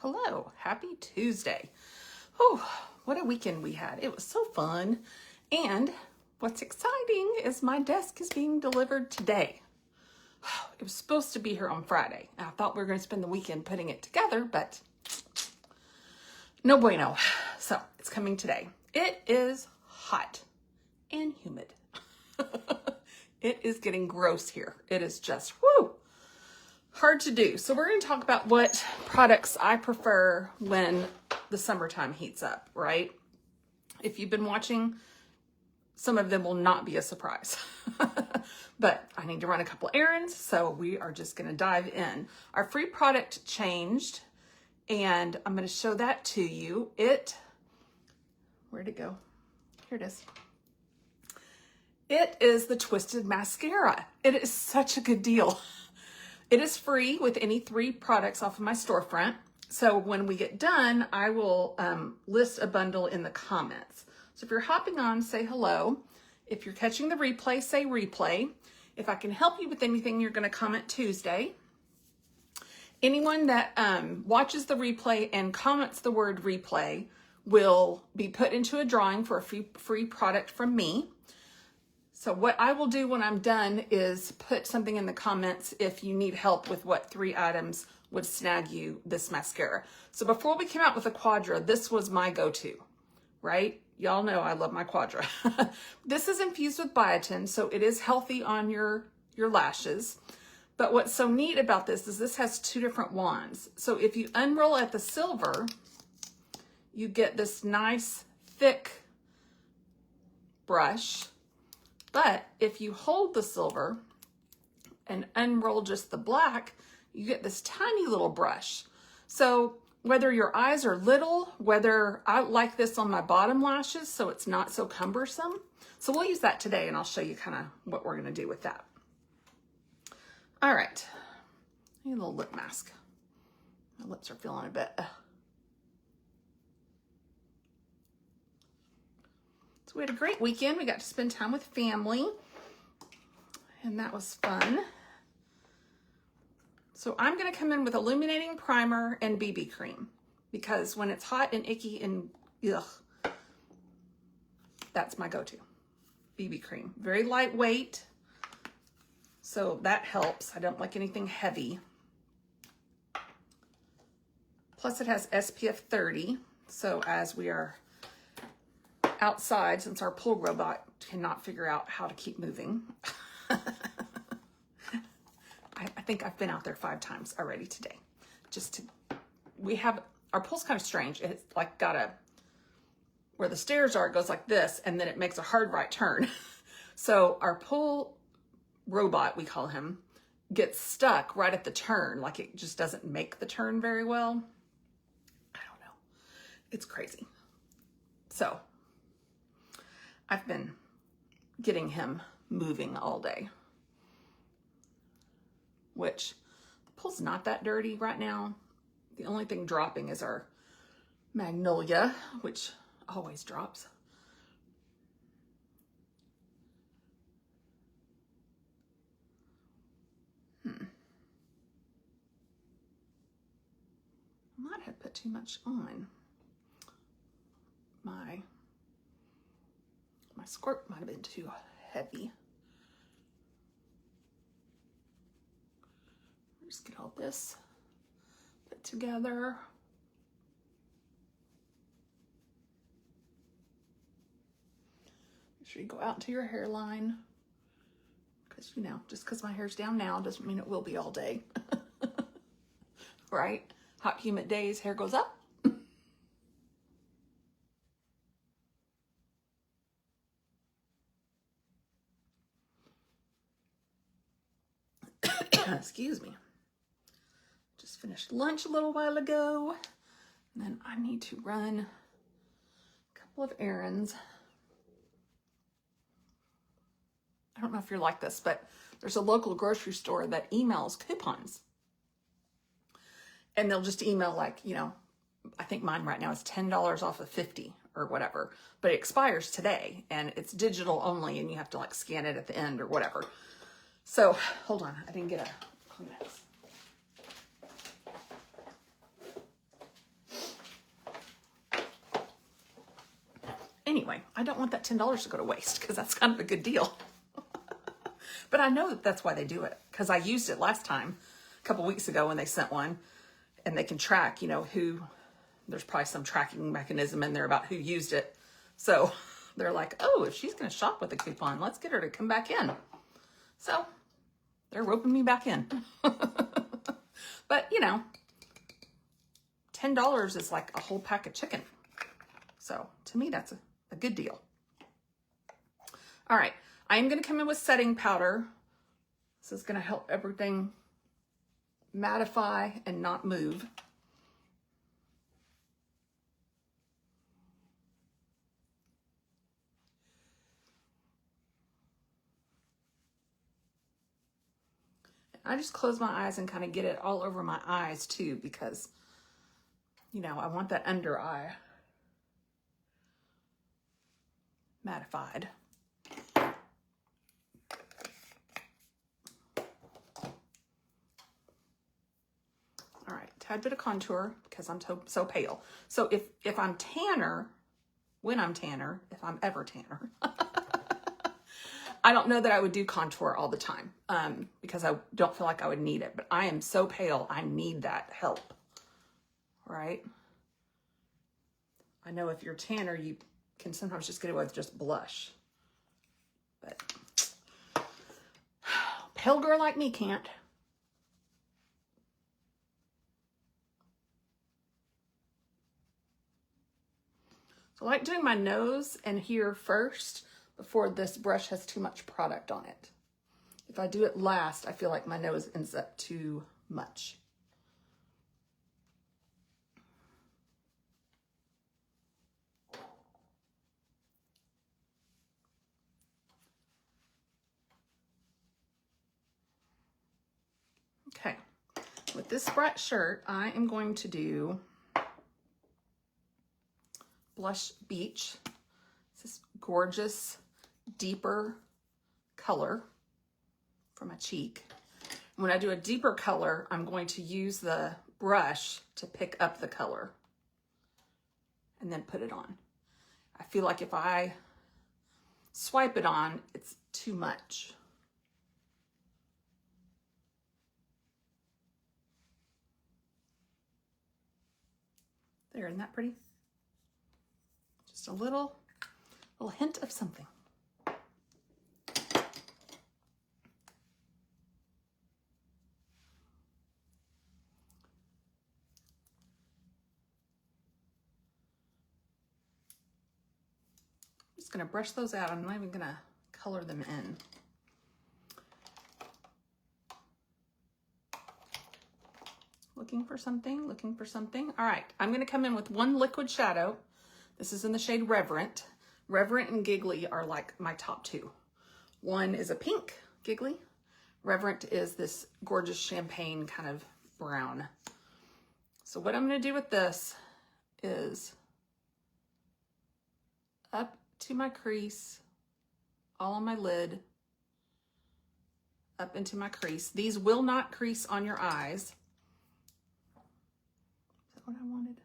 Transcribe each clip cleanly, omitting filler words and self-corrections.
Hello, happy Tuesday. Oh, what a weekend we had. It was so fun. And what's exciting is my desk is being delivered today. It was supposed to be here on Friday. I thought we were going to spend the weekend putting it together, but no bueno. So it's coming today. It is hot and humid. It is getting gross here. It is just, hard to do. So we're going to talk about what products I prefer when the summertime heats up, right? If you've been watching, some of them will not be a surprise. But I need to run a couple errands, so we are just going to dive in. Our free product changed, and I'm going to show that to you. Where'd it go? Here it is. It is the Twisted Mascara. It is such a good deal. It is free with any 3 products off of my storefront. So when we get done, I will list a bundle in the comments. So if you're hopping on, say hello. If you're catching the replay, say replay. If I can help you with anything, you're going to comment Tuesday. Anyone that watches the replay and comments the word replay will be put into a drawing for a free product from me. So what I will do when I'm done is put something in the comments if you need help with what 3 items would snag you this mascara. So before we came out with the Quadra, this was my go-to, right? Y'all know I love my Quadra. This is infused with biotin, so it is healthy on your lashes. But what's so neat about this is this has 2 different wands. So if you unroll at the silver, you get this nice thick brush. But if you hold the silver and unroll just the black, you get this tiny little brush. So whether your eyes are little, whether I like this on my bottom lashes so it's not so cumbersome. So we'll use that today and I'll show you kind of what we're going to do with that. All right, I need a little lip mask. My lips are feeling a bit. So we had a great weekend. We got to spend time with family, and that was fun. So I'm going to come in with illuminating primer and BB cream because when it's hot and icky and that's my go-to. BB cream. Very lightweight, so that helps. I don't like anything heavy. Plus it has SPF 30, so as we are outside, since our pool robot cannot figure out how to keep moving. I think I've been out there 5 times already today. Our pool's kind of strange. It's like where the stairs are, it goes like this, and then it makes a hard right turn. So our pool robot, we call him, gets stuck right at the turn. Like it just doesn't make the turn very well. I don't know. It's crazy. So I've been getting him moving all day, which the pool's not that dirty right now. The only thing dropping is our magnolia, which always drops. I might have put too much on. My squirt might have been too heavy. Just get all this put together. Make sure you go out to your hairline. Because, just because my hair's down now doesn't mean it will be all day. Right? Hot, humid days, hair goes up. Excuse me. Just finished lunch a little while ago. And then I need to run a couple of errands. I don't know if you're like this, but there's a local grocery store that emails coupons. And they'll just email like, I think mine right now is $10 off of 50 or whatever, but it expires today and it's digital only and you have to like scan it at the end or whatever. So hold on, I didn't get a Kleenex. anyway, I don't want that $10 to go to waste because that's kind of a good deal. But I know that's why they do it, because I used it last time, a couple weeks ago when they sent one, and they can track, you know, who, there's probably some tracking mechanism in there about who used it. So they're like, oh, if she's going to shop with a coupon, let's get her to come back in. So they're roping me back in. But, you know, $10 is like a whole pack of chicken. So to me, that's a good deal. All right. I am going to come in with setting powder. This is going to help everything mattify and not move. I just close my eyes and kind of get it all over my eyes too, because, you know, I want that under eye mattified. All right, tad bit of contour because I'm so pale. So if I'm tanner, when I'm tanner, if I'm ever tanner, I don't know that I would do contour all the time because I don't feel like I would need it. But I am so pale, I need that help, right? I know if you're tanner, you can sometimes just get away with just blush. But pale girl like me can't. So I like doing my nose and here first before this brush has too much product on it. If I do it last, I feel like my nose ends up too much. Okay, with this bright shirt, I am going to do Blush Beach. It's this gorgeous, deeper color for my cheek. When I do a deeper color, I'm going to use the brush to pick up the color and then put it on. I feel like if I swipe it on, it's too much. There, isn't that pretty? Just a little hint of something. I'm just gonna brush those out. I'm not even gonna color them in. Looking for something, looking for something. All right, I'm gonna come in with one liquid shadow. This is in the shade Reverent. Reverent and Giggly are like my top two. One is a pink, Giggly. Reverent is this gorgeous champagne kind of brown. So what I'm gonna do with this is up to my crease, all on my lid, up into my crease. These will not crease on your eyes. Is that what I wanted?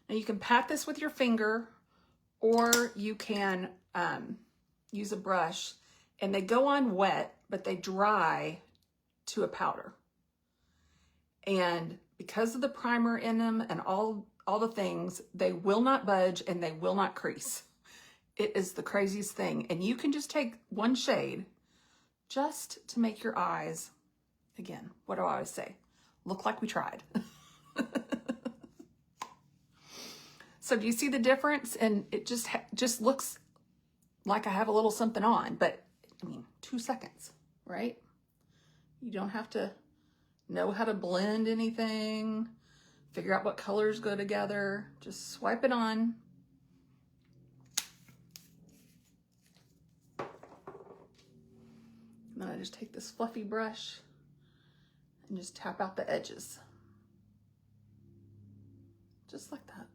Now you can pat this with your finger, or you can use a brush, and they go on wet, but they dry to a powder. And because of the primer in them and all the things, they will not budge and they will not crease. It is the craziest thing. And you can just take one shade just to make your eyes, again, what do I always say? Look like we tried. So do you see the difference? And it just looks like I have a little something on, but I mean, 2 seconds, right? You don't have to know how to blend anything, figure out what colors go together. Just swipe it on. And then I just take this fluffy brush and just tap out the edges. Just like that.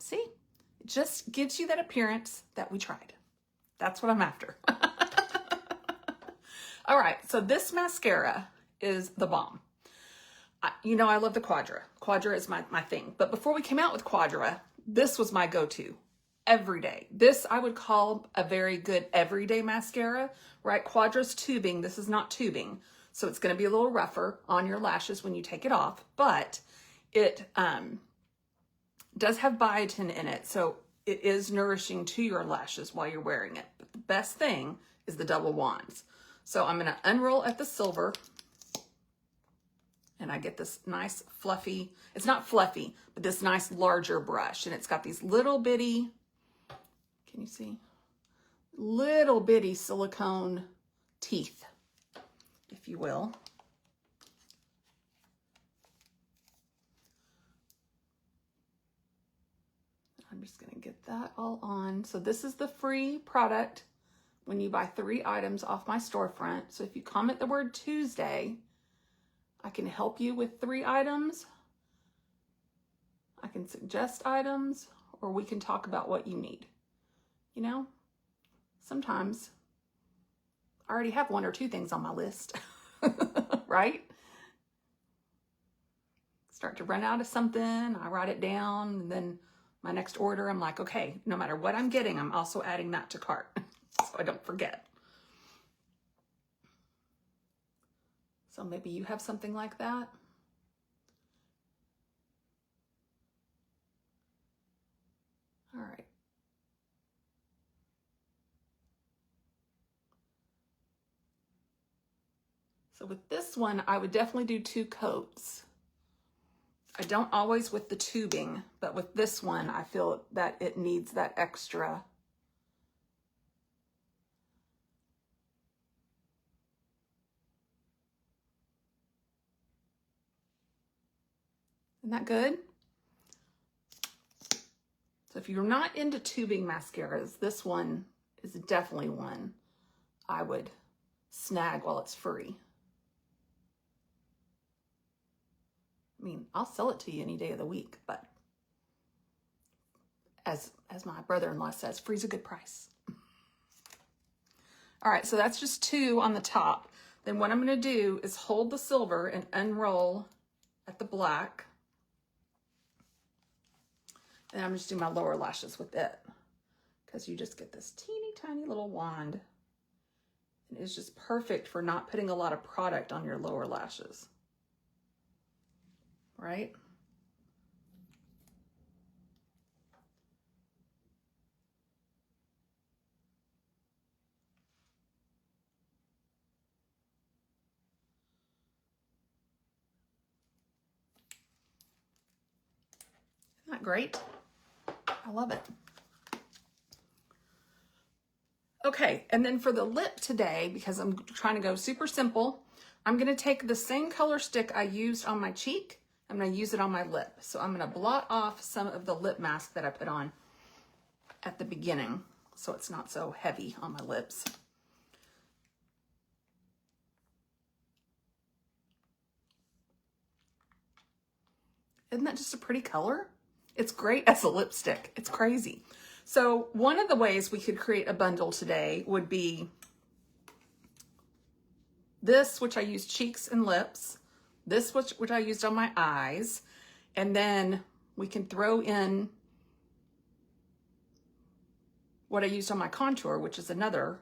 See, it just gives you that appearance that we tried. That's what I'm after. All right, so this mascara is the bomb. You know, I love the Quadra. Quadra is my thing. But before we came out with Quadra, this was my go-to every day. This I would call a very good everyday mascara, right? Quadra's tubing. This is not tubing. So it's going to be a little rougher on your lashes when you take it off, but it does have biotin in it. So it is nourishing to your lashes while you're wearing it. But the best thing is the double wands. So I'm going to unroll at the silver, and I get this nice fluffy, it's not fluffy, but this nice larger brush. And it's got these little bitty, can you see? Little bitty silicone teeth, if you will. I'm just gonna get that all on. So this is the free product when you buy 3 items off my storefront. So if you comment the word Tuesday, I can help you with 3 items. I can suggest items, or we can talk about what you need. You know, sometimes I already have 1 or 2 things on my list, right? Start to run out of something, I write it down, and then my next order, I'm like, okay, no matter what I'm getting, I'm also adding that to cart so I don't forget. So maybe you have something like that. All right. So with this one, I would definitely do 2 coats. I don't always with the tubing, but with this one, I feel that it needs that extra. Isn't that good? So if you're not into tubing mascaras, this one is definitely one I would snag while it's free. I mean, I'll sell it to you any day of the week, but as my brother-in-law says, free's a good price. All right, so that's just 2 on the top. Then what I'm gonna do is hold the silver and unroll at the black. And I'm just doing my lower lashes with it, because you just get this teeny tiny little wand. And it's just perfect for not putting a lot of product on your lower lashes. Right? Isn't that great? I love it. Okay, and then for the lip today, because I'm trying to go super simple, I'm going to take the same color stick I used on my cheek. I'm going to use it on my lip. So I'm going to blot off some of the lip mask that I put on at the beginning, so it's not so heavy on my lips. Isn't that just a pretty color? It's great as a lipstick. It's crazy. So one of the ways we could create a bundle today would be this, which I used cheeks and lips, this which I used on my eyes, and then we can throw in what I used on my contour, which is another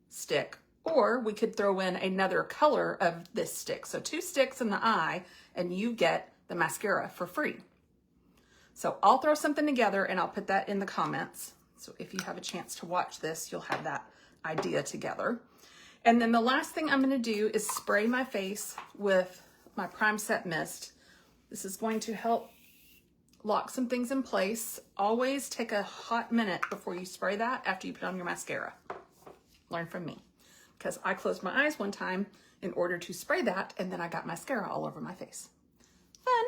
stick, or we could throw in another color of this stick. So 2 sticks in the eye, and you get the mascara for free. So I'll throw something together and I'll put that in the comments. So if you have a chance to watch this, you'll have that idea together. And then the last thing I'm going to do is spray my face with my Prime Set Mist. This is going to help lock some things in place. Always take a hot minute before you spray that after you put on your mascara. Learn from me. Because I closed my eyes one time in order to spray that, and then I got mascara all over my face. Fun.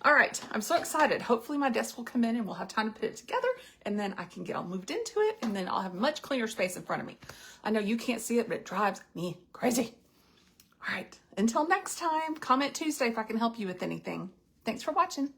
All right, I'm so excited. Hopefully my desk will come in and we'll have time to put it together, and then I can get all moved into it, and then I'll have much cleaner space in front of me. I know you can't see it, but it drives me crazy. All right, until next time, comment Tuesday if I can help you with anything. Thanks for watching.